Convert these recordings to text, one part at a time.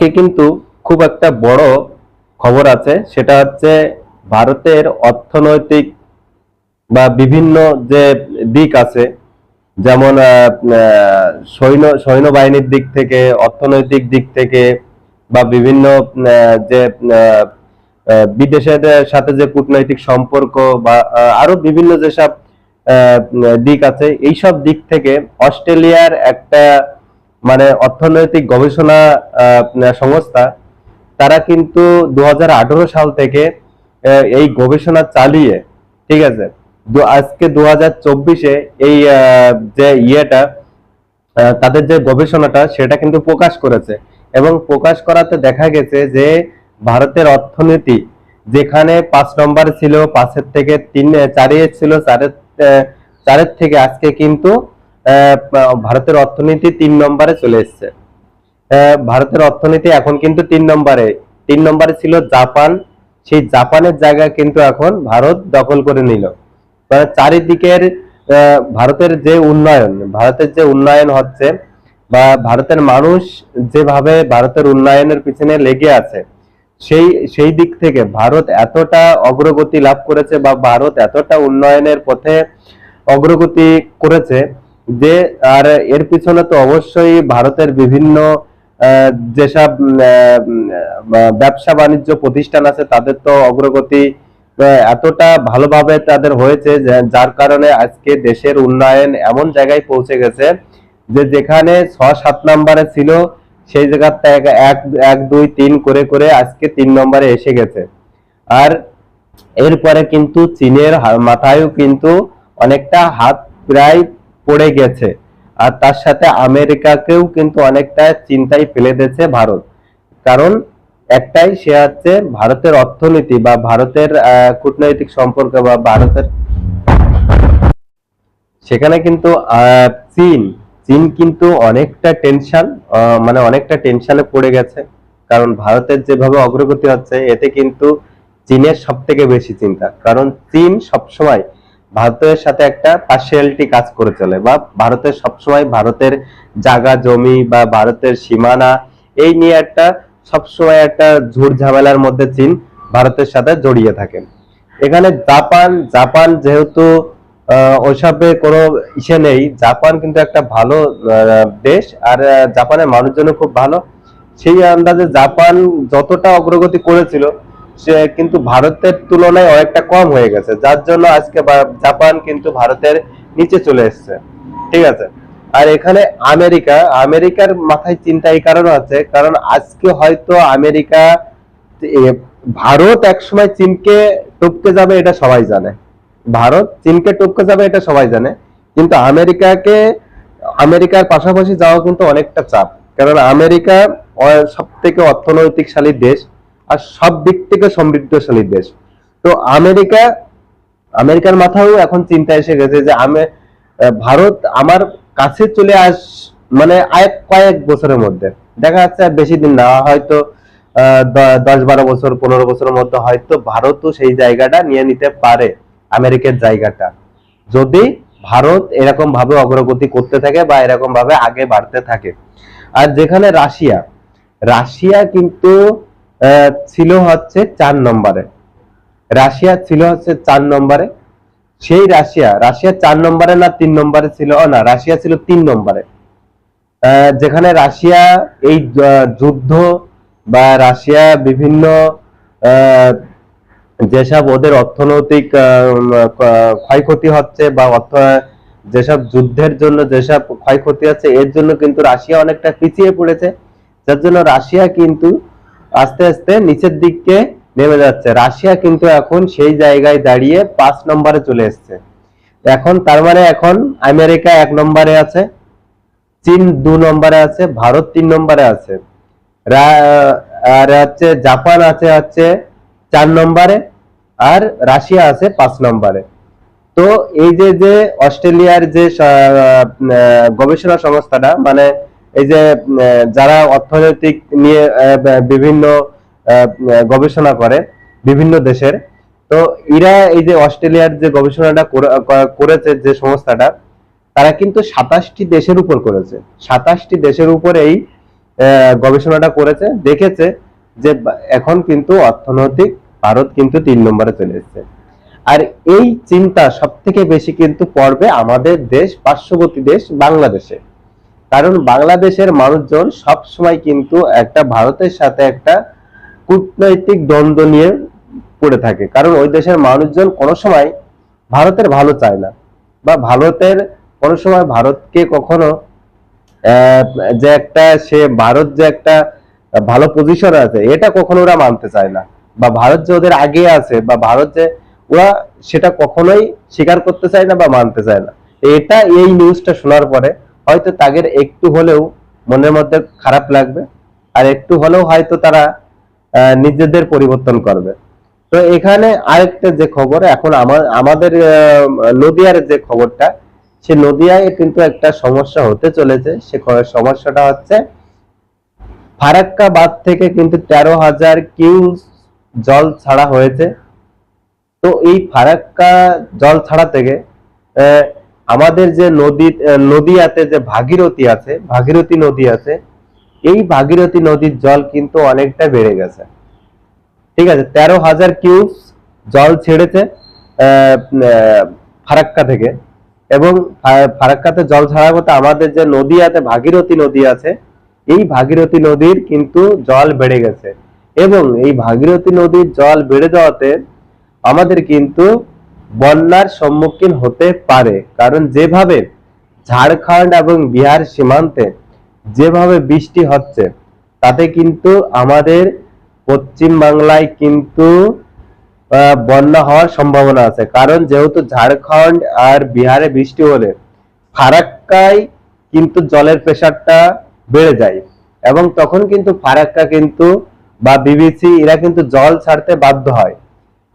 আজকে কিন্তু খুব একটা বড় খবর আছে, সেটা হচ্ছে ভারতের অর্থনৈতিক বা বিভিন্ন যে দিক আছে, যেমন সৈন্যবাহিনীর দিক থেকে, অর্থনৈতিক দিক থেকে, বা বিভিন্ন যে বিদেশের সাথে যে কূটনৈতিক সম্পর্ক, বা আরো বিভিন্ন যেসব দিক আছে, এইসব দিক থেকে অস্ট্রেলিয়ার একটা মানে অর্থনৈতিক গবেষণা সংস্থা, তারা কিন্তু 2018 সাল থেকে এই গবেষণা চালিয়ে, ঠিক আছে, আজকে 2024-এ এই যে ইয়েটা, তাদের যে গবেষণাটা সেটা কিন্তু প্রকাশ করেছে। এবং প্রকাশ করাতে দেখা গেছে যে ভারতের অর্থনীতি যেখানে 5 নম্বর ছিল, 5-এর থেকে 4-এ ছিল, 4-এর থেকে আজকে কিন্তু ভারতের অর্থনীতি 3 নম্বরে চলে এসেছে। ভারতের অর্থনীতি এখন কিন্তু 3 নম্বরে। 3 নম্বরে ছিল জাপান, সেই জাপানের জায়গা কিন্তু এখন ভারত দখল করে নিল। চারিদিকের ভারতের যে উন্নয়ন হচ্ছে, বা ভারতের মানুষ যেভাবে ভারতের উন্নয়নের পিছনে লেগে আছে, সেই সেই দিক থেকে ভারত এতটা অগ্রগতি লাভ করেছে, বা ভারত এতটা উন্নয়নের পথে অগ্রগতি করেছে যে, আর এর পিছনে তো অবশ্যই ভারতের বিভিন্ন যেসব ব্যবসা বাণিজ্য প্রতিষ্ঠান আছে, তাদের তো অগ্রগতি এতটা ভালোভাবে তাদের হয়েছে, যার কারণে আজকে দেশের উন্নয়ন এমন জায়গায় পৌঁছে গেছে যে যেখানে 6-7 নম্বরে ছিল, সেই জায়গাটা 1, 2, 3 করে করে আজকে 3 নম্বরে এসে গেছে। আর এরপরে কিন্তু চীনের মাথায়ও কিন্তু অনেকটা হাত প্রায় পড়ে গেছে। আর তার সাথে আমেরিকাকেও কিন্তু অনেকটা চিন্তায় ফেলে দিয়েছে ভারত। কারণ একটাই, সে হচ্ছে ভারতের অর্থনীতি বা ভারতের কূটনৈতিক সম্পর্ক, বা ভারতের সেখানে কিন্তু চীন চীন কিন্তু অনেকটা টেনশন, মানে অনেকটা টেনশনে পড়ে গেছে। কারণ ভারতের যেভাবে অগ্রগতি হচ্ছে, এতে কিন্তু চীনের সব থেকে বেশি চিন্তা। কারণ চীন সবসময় ভারতের সাথে একটা পার্সিয়ালিটি কাজ করে চলে, বা ভারতের সবসময় ভারতের জায়গা জমি বা ভারতের সীমানা, এই নিয়ে একটা সবসময় একটা ঝুট ঝামেলার মধ্যে চীন ভারতের সাথে জড়িয়ে থাকে। এখানে জাপান জাপান যেহেতু ওইসবে কোনো ইসে নেই, জাপান কিন্তু একটা ভালো দেশ, আর জাপানের মানুষজন খুব ভালো। সেই আন্দাজে জাপান যতটা অগ্রগতি করেছিল, সে কিন্তু ভারতের তুলনায় অনেকটা কম হয়ে গেছে, যার জন্য আজকে জাপান কিন্তু ভারতের নিচে চলে এসেছে, ঠিক আছে। আর এখানে আমেরিকার মাথায় চিন্তা এই কারণে আছে, কারণ আজকে হয়তো আমেরিকা, ভারত একসময় চীনকে টপকে যাবে এটা সবাই জানে, ভারত চীনকে টপকে যাবে এটা সবাই জানে, কিন্তু আমেরিকার পাশাপাশি যাওয়া কিন্তু অনেকটা চাপ। কারণ আমেরিকা সব থেকে অর্থনৈতিকশালী দেশ, আর সব দিক থেকে সমৃদ্ধশালী দেশ। তো আমেরিকার মাথায়ও এখন চিন্তা এসে গেছে যে ভারত আমার কাছে চলে মানে কয়েক বছরের মধ্যে, দেখা যাচ্ছে আর বেশি দিন না, হয়তো 10-12 বছর, 15 বছরের মধ্যে হয়তো ভারতও সেই জায়গাটা নিয়ে নিতে পারে, আমেরিকার জায়গাটা, যদি ভারত এরকম ভাবে অগ্রগতি করতে থাকে বা এরকম ভাবে আগে বাড়তে থাকে। আর যেখানে রাশিয়া কিন্তু ছিল হচ্ছে 4 নম্বরে, রাশিয়া ছিল হচ্ছে 4 নম্বরে। সেই রাশিয়া 4 নম্বরে না 3 নম্বরে ছিল, না, রাশিয়া ছিল 3 নম্বরে। যেখানে রাশিয়া এই যুদ্ধ বা রাশিয়া বিভিন্ন যেসব ওদের অর্থনৈতিক ক্ষয়ক্ষতি হচ্ছে, বা যেসব যুদ্ধের জন্য যেসব ক্ষয়ক্ষতি হচ্ছে, এর জন্য কিন্তু রাশিয়া অনেকটা পিছিয়ে পড়েছে, যার জন্য রাশিয়া কিন্তু আস্তে আস্তে নিচের দিকে নেমে যাচ্ছে। রাশিয়া কিন্তু এখন সেই জায়গায় দাঁড়িয়ে 5 নম্বরে চলে এসছে। এখন তার মানে এখন আমেরিকা 1 নম্বরে আছে, চীন 2 নম্বরে আছে, ভারত 3 নম্বরে আছে, আর হচ্ছে জাপান আছে হচ্ছে 4 নম্বরে, আর রাশিয়া আছে 5 নম্বরে। তো এই যে যে অস্ট্রেলিয়ার যে গবেষণা সংস্থাটা, মানে এই যে যারা অর্থনৈতিক নিয়ে বিভিন্ন গবেষণা করে বিভিন্ন দেশের, তো এরা এই যে অস্ট্রেলিয়ার যে গবেষণাটা করেছে যে সংস্থাটা, তারা কিন্তু 27টি দেশের উপর করেছে। 27টি দেশের উপরেই গবেষণাটা করেছে, দেখেছে যে এখন কিন্তু অর্থনৈতিক ভারত কিন্তু 3 নম্বরে চলে এসেছে। আর এই চিন্তা সব থেকে বেশি কিন্তু পড়বে আমাদের দেশ, পার্শ্ববর্তী দেশ বাংলাদেশে। কারণ বাংলাদেশের মানুষজন সব সময় কিন্তু একটা ভারতের সাথে একটা কূটনৈতিক দ্বন্দ্ব নিয়ে পড়ে থাকে। কারণ ওই দেশের মানুষজন কোনো সময় ভারতের ভালো চায় না, বা ভারতের কোনো সময় ভারতকে কখনো যে একটা সে ভারত যে একটা ভালো পজিশন আছে এটা কখনো ওরা মানতে চায় না, বা ভারত যে ওদের আগে আছে, বা ভারত যে ওরা সেটা কখনোই স্বীকার করতে চায় না বা মানতে চায় না। এটা এই নিউজটা শোনার পরে হয়তো তাদের একটু হলেও মনের মধ্যে খারাপ লাগবে, আর একটু হলেও হয়তো তারা নিজেদের পরিবর্তন করবে। তো এখানে আরেকটা যে খবর, এখন আমাদের নদিয়ার যে খবরটা, সে নদিয়ায় কিন্তু একটা সমস্যা হতে চলেছে। সে সমস্যাটা হচ্ছে ফারাক্কা বাঁধ থেকে কিন্তু 13,000 কিউস জল ছাড়া হয়েছে। তো এই ফারাক্কা জল ছাড়া থেকে আমাদের যে নদীয়াতে যে ভাগীরথী আছে, ভাগীরথী নদী আছে, এই ভাগীরথী নদীর জল কিন্তু অনেকটা বেড়ে গেছে। ঠিক আছে, 13,000 কিউস জল ছেড়েছে ফারাক্কা থেকে। এবং ফারাক্কাতে জল ছাড়ার মতো আমাদের যে নদীয়াতে ভাগীরথী নদী আছে, এই ভাগীরথী নদীর কিন্তু জল বেড়ে গেছে। এবং এই ভাগীরথী নদীর জল বেড়ে যাওয়াতে আমাদের কিন্তু বন্যার সম্মুখীন হতে পারে। কারণ যেভাবে ঝাড়খণ্ড এবং বিহার সীমান্তে যেভাবে বৃষ্টি হচ্ছে, তাতে কিন্তু আমাদের পশ্চিম বাংলায় কিন্তু বন্যা হওয়ার সম্ভাবনা আছে। কারণ যেহেতু ঝাড়খণ্ড আর বিহারে বৃষ্টি হলে ফারাক্কায় কিন্তু জলের প্রেসারটা বেড়ে যায়, এবং তখন কিন্তু ফারাক্কা কিন্তু বা বিবিসি এরা কিন্তু জল ছাড়তে বাধ্য হয়।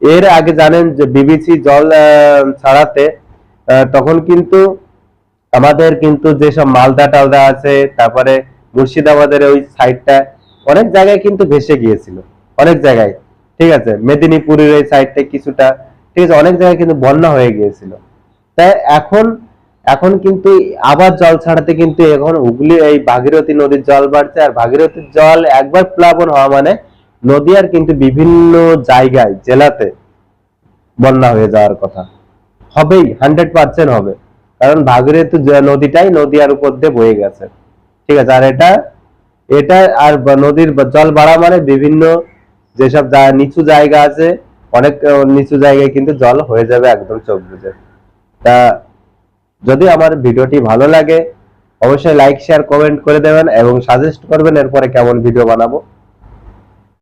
এর আগে জানেন যে বিবিসি জল ছাড়াতে তখন কিন্তু আমাদের কিন্তু যেসব মালদা টালদা আছে, তারপরে মুর্শিদাবাদের ওই সাইডটা অনেক জায়গায় কিন্তু ভেসে গিয়েছিল, অনেক জায়গায়। ঠিক আছে, মেদিনীপুরের এই সাইডটা কিছুটা, ঠিক আছে, অনেক জায়গায় কিন্তু বন্যা হয়ে গিয়েছিল। তাই এখন এখন কিন্তু আবার জল ছাড়াতে কিন্তু এখন হুগলি এই ভাগীরথী নদীর জল বাড়ছে। আর ভাগীরথীর জল একবার প্লাবন হওয়া মানে নদীয়ার কিন্তু বিভিন্ন জায়গায় জেলাতে বন্যা হয়ে যাওয়ার কথা, হবেই, 100% হবে। কারণ ভাগীরথী নদীটাই নদীয়ার উপর দিয়ে বয়ে গেছে। ঠিক আছে, আর এটা এটা আর নদীর জল বাড়া মানে বিভিন্ন যেসব নিচু জায়গা আছে, অনেক নিচু জায়গায় কিন্তু জল হয়ে যাবে একদম চোখ বুজে। তা যদি আমার ভিডিওটি ভালো লাগে অবশ্যই লাইক শেয়ার কমেন্ট করে দেবেন এবং সাজেস্ট করবেন এরপরে কেমন ভিডিও বানাবো।